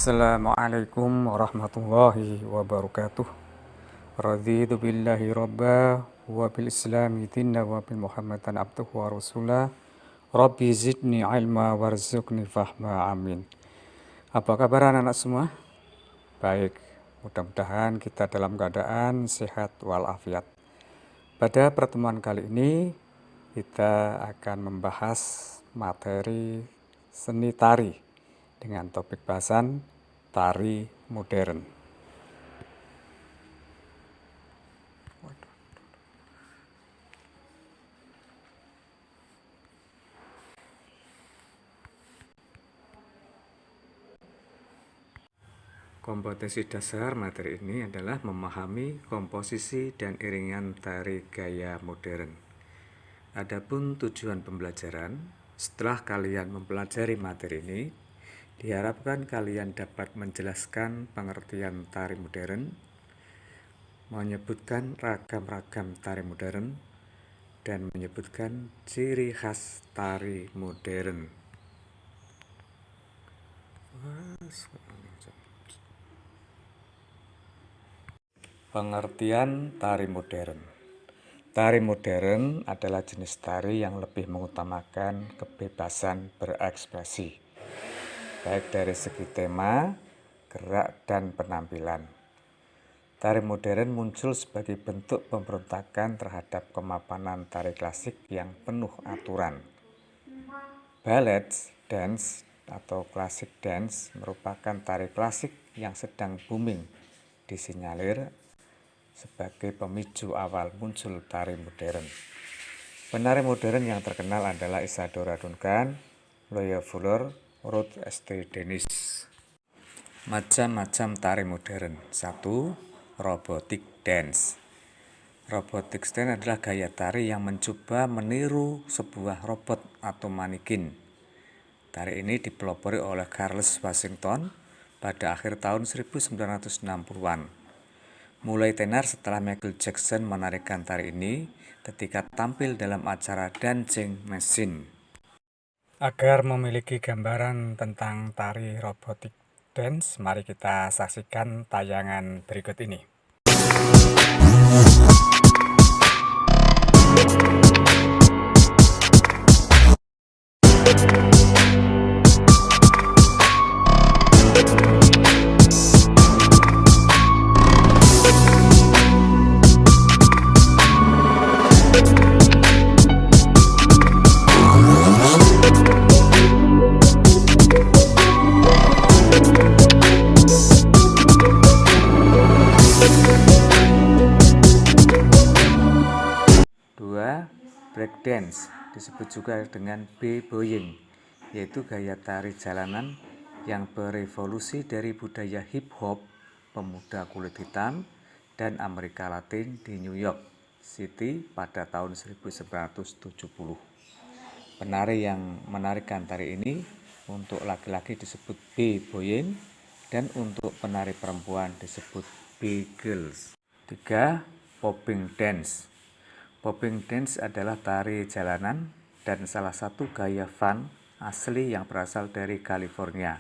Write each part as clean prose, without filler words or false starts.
Assalamualaikum warahmatullahi wabarakatuh. Raditu billahi rabba wa bil islami dinna wa bil muhammadan abduhu wa rasulah. Rabbi zidni ilma warzuqni fahma, amin. Apa kabar anak-anak semua? Baik, mudah-mudahan kita dalam keadaan sehat walafiat. Pada pertemuan kali ini kita akan membahas materi seni tari dengan topik bahasan tari modern. Kompetensi dasar materi ini adalah memahami komposisi dan iringan tari gaya modern. Adapun tujuan pembelajaran, setelah kalian mempelajari materi ini, diharapkan kalian dapat menjelaskan pengertian tari modern, menyebutkan ragam-ragam tari modern, dan menyebutkan ciri khas tari modern. Pengertian tari modern. Tari modern adalah jenis tari yang lebih mengutamakan kebebasan berekspresi, baik dari segi tema, gerak, dan penampilan. Tari modern muncul sebagai bentuk pemberontakan terhadap kemapanan tari klasik yang penuh aturan. Ballet dance atau classic dance merupakan tari klasik yang sedang booming, disinyalir sebagai pemicu awal muncul tari modern. Penari modern yang terkenal adalah Isadora Duncan, Loya Fuller, Ruth St. Dennis. Macam-macam tari modern. 1. Robotic dance. Robotic dance adalah gaya tari yang mencoba meniru sebuah robot atau manikin. Tari ini dipelopori oleh Charles Washington pada akhir tahun 1960-an. Mulai tenar setelah Michael Jackson menarikan tari ini ketika tampil dalam acara Dancing Machine. Agar memiliki gambaran tentang tari robotic dance, mari kita saksikan tayangan berikut ini. Breakdance disebut juga dengan b-boying, yaitu gaya tari jalanan yang berevolusi dari budaya hip-hop pemuda kulit hitam dan Amerika Latin di New York City pada tahun 1970. Penari yang menarikan tari ini untuk laki-laki disebut b-boying dan untuk penari perempuan disebut b-girls. 3. Popping dance. Popping dance adalah tari jalanan dan salah satu gaya fun asli yang berasal dari California.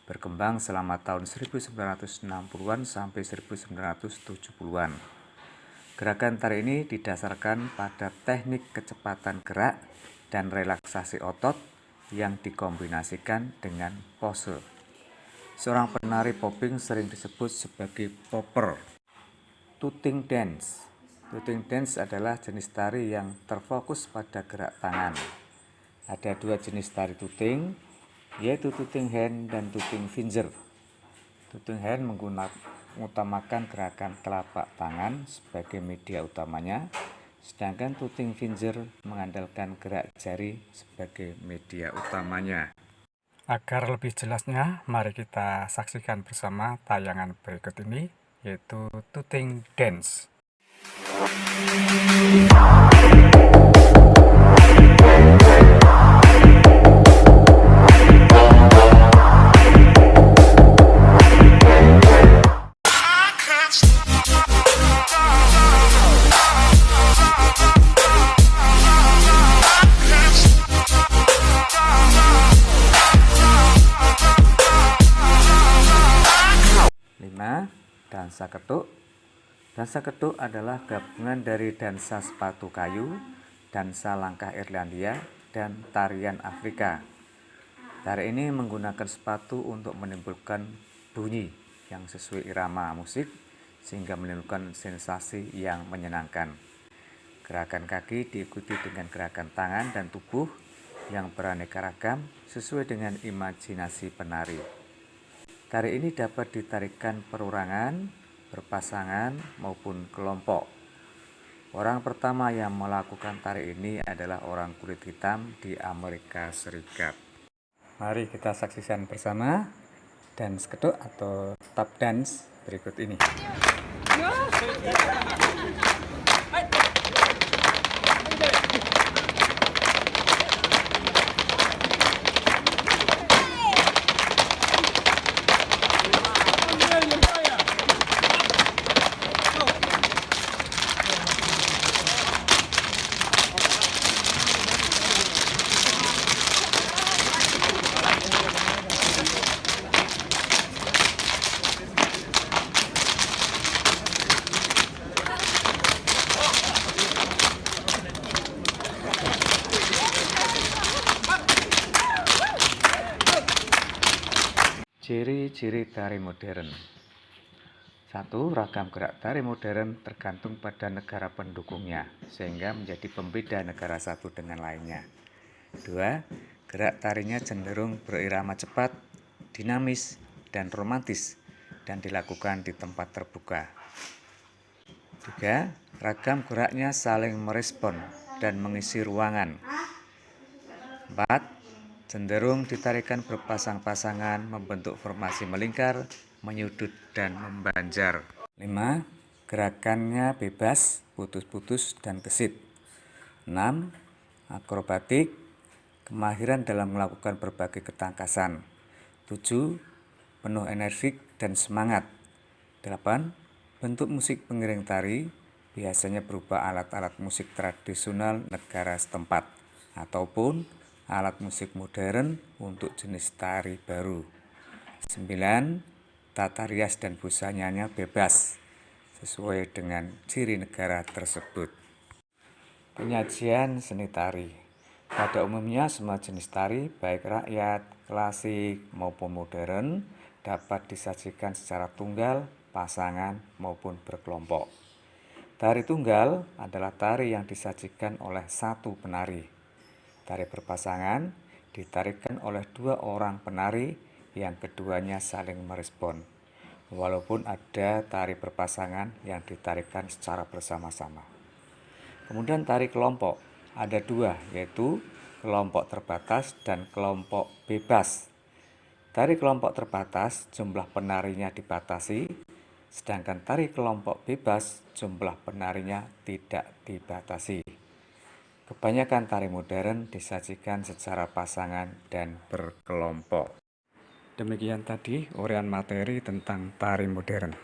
Berkembang selama tahun 1960-an sampai 1970-an. Gerakan tari ini didasarkan pada teknik kecepatan gerak dan relaksasi otot yang dikombinasikan dengan pose. Seorang penari popping sering disebut sebagai popper. Tooting dance. Tooting dance adalah jenis tari yang terfokus pada gerak tangan. Ada dua jenis tari tooting, yaitu tooting hand dan tooting finger. Tooting hand mengutamakan gerakan telapak tangan sebagai media utamanya, sedangkan tooting finger mengandalkan gerak jari sebagai media utamanya. Agar lebih jelasnya, mari kita saksikan bersama tayangan berikut ini, yaitu tooting dance. dansa ketuk. Dansa ketuk adalah gabungan dari dansa sepatu kayu, dansa langkah Irlandia, dan tarian Afrika. Tari ini menggunakan sepatu untuk menimbulkan bunyi yang sesuai irama musik sehingga menimbulkan sensasi yang menyenangkan. Gerakan kaki diikuti dengan gerakan tangan dan tubuh yang beraneka ragam sesuai dengan imajinasi penari. Tari ini dapat ditarikan perorangan, berpasangan, maupun kelompok. Orang pertama yang melakukan tari ini adalah orang kulit hitam di Amerika Serikat. Mari kita saksikan bersama dance ketuk atau tap dance berikut ini. Ciri-ciri tari modern. 1. Ragam gerak tari modern tergantung pada negara pendukungnya, sehingga menjadi pembeda negara satu dengan lainnya. 2. Gerak tarinya cenderung berirama cepat, dinamis, dan romantis, dan dilakukan di tempat terbuka. 3. Ragam geraknya saling merespon dan mengisi ruangan. 4. Cenderung ditarikan berpasang-pasangan, membentuk formasi melingkar, menyudut, dan membanjar. 5. Gerakannya bebas, putus-putus, dan gesit. 6. Akrobatik, kemahiran dalam melakukan berbagai ketangkasan. 7. Penuh energik dan semangat. 8. Bentuk musik pengiring tari biasanya berupa alat-alat musik tradisional negara setempat ataupun alat musik modern untuk jenis tari baru. 9. Tata rias dan busanyanya bebas sesuai dengan ciri negara tersebut. Penyajian seni tari. Pada umumnya semua jenis tari baik rakyat, klasik maupun modern dapat disajikan secara tunggal, pasangan maupun berkelompok. Tari tunggal adalah tari yang disajikan oleh satu penari. Tari berpasangan ditarikan oleh dua orang penari yang keduanya saling merespon, walaupun ada tari berpasangan yang ditarikan secara bersama-sama. Kemudian tari kelompok, ada dua, yaitu kelompok terbatas dan kelompok bebas. Tari kelompok terbatas jumlah penarinya dibatasi, sedangkan tari kelompok bebas jumlah penarinya tidak dibatasi. Kebanyakan tari modern disajikan secara pasangan dan berkelompok. Demikian tadi uraian materi tentang tari modern.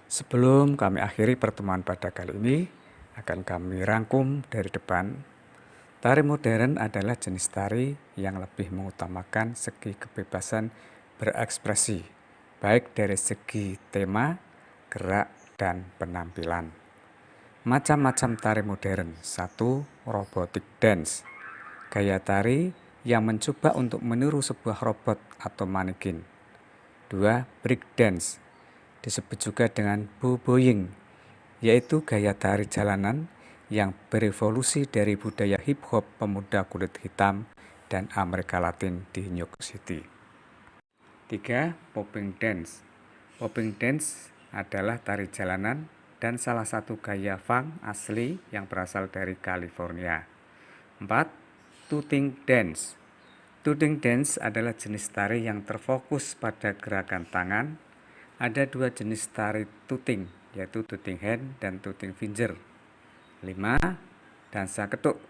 Sebelum kami akhiri pertemuan pada kali ini, akan kami rangkum dari depan. Tari modern adalah jenis tari yang lebih mengutamakan segi kebebasan berekspresi, baik dari segi tema, gerak, dan penampilan. Macam-macam tari modern. 1. Robotic dance. Gaya tari yang mencoba untuk meniru sebuah robot atau manekin. 2. Break dance. Disebut juga dengan boboying, yaitu gaya tari jalanan yang berevolusi dari budaya hip hop pemuda kulit hitam dan Amerika Latin di New York City. 3. Popping dance. Popping dance adalah tari jalanan dan salah satu gaya funk asli yang berasal dari California. 4. Tooting dance. Tooting dance adalah jenis tari yang terfokus pada gerakan tangan. Ada dua jenis tari tooting, yaitu tooting hand dan tooting finger. 5. Dansa ketuk.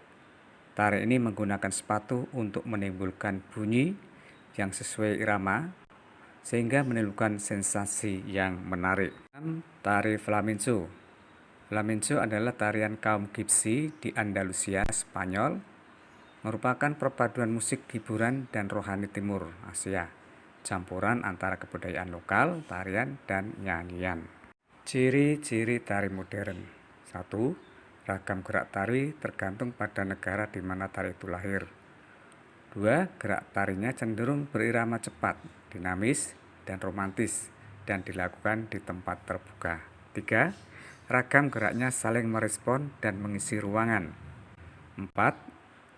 Tari ini menggunakan sepatu untuk menimbulkan bunyi yang sesuai irama, sehingga menimbulkan sensasi yang menarik. 6. Tari flamenco. Flamenco adalah tarian kaum Gypsy di Andalusia, Spanyol, merupakan perpaduan musik hiburan dan rohani timur Asia, campuran antara kebudayaan lokal, tarian, dan nyanyian. Ciri-ciri tari modern. 1. Ragam gerak tari tergantung pada negara di mana tari itu lahir. 2. Gerak tarinya cenderung berirama cepat, dinamis, dan romantis, dan dilakukan di tempat terbuka. 3. Ragam geraknya saling merespon dan mengisi ruangan. 4.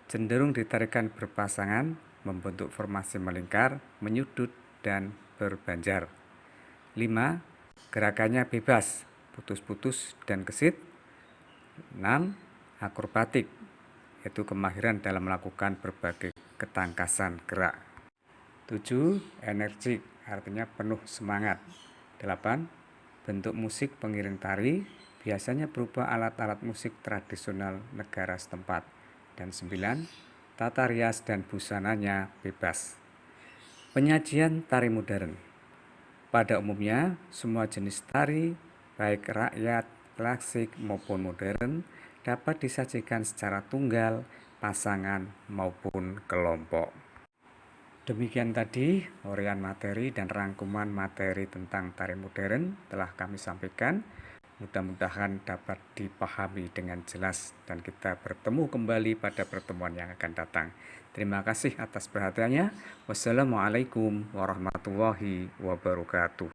Cenderung ditarikan berpasangan, membentuk formasi melingkar, menyudut, dan berbanjar. 5. Gerakannya bebas, putus-putus, dan gesit. 6. Akrobatik, yaitu kemahiran dalam melakukan berbagai ketangkasan gerak. 7. Energik, artinya penuh semangat. 8. Bentuk musik pengiring tari, biasanya berupa alat-alat musik tradisional negara setempat. Dan 9. Tata rias dan busananya bebas. Penyajian tari modern. Pada umumnya, semua jenis tari, baik rakyat, klasik maupun modern, dapat disajikan secara tunggal, pasangan, maupun kelompok. Demikian tadi uraian materi dan rangkuman materi tentang tari modern telah kami sampaikan. Mudah-mudahan dapat dipahami dengan jelas dan kita bertemu kembali pada pertemuan yang akan datang. Terima kasih atas perhatiannya. Wassalamualaikum warahmatullahi wabarakatuh.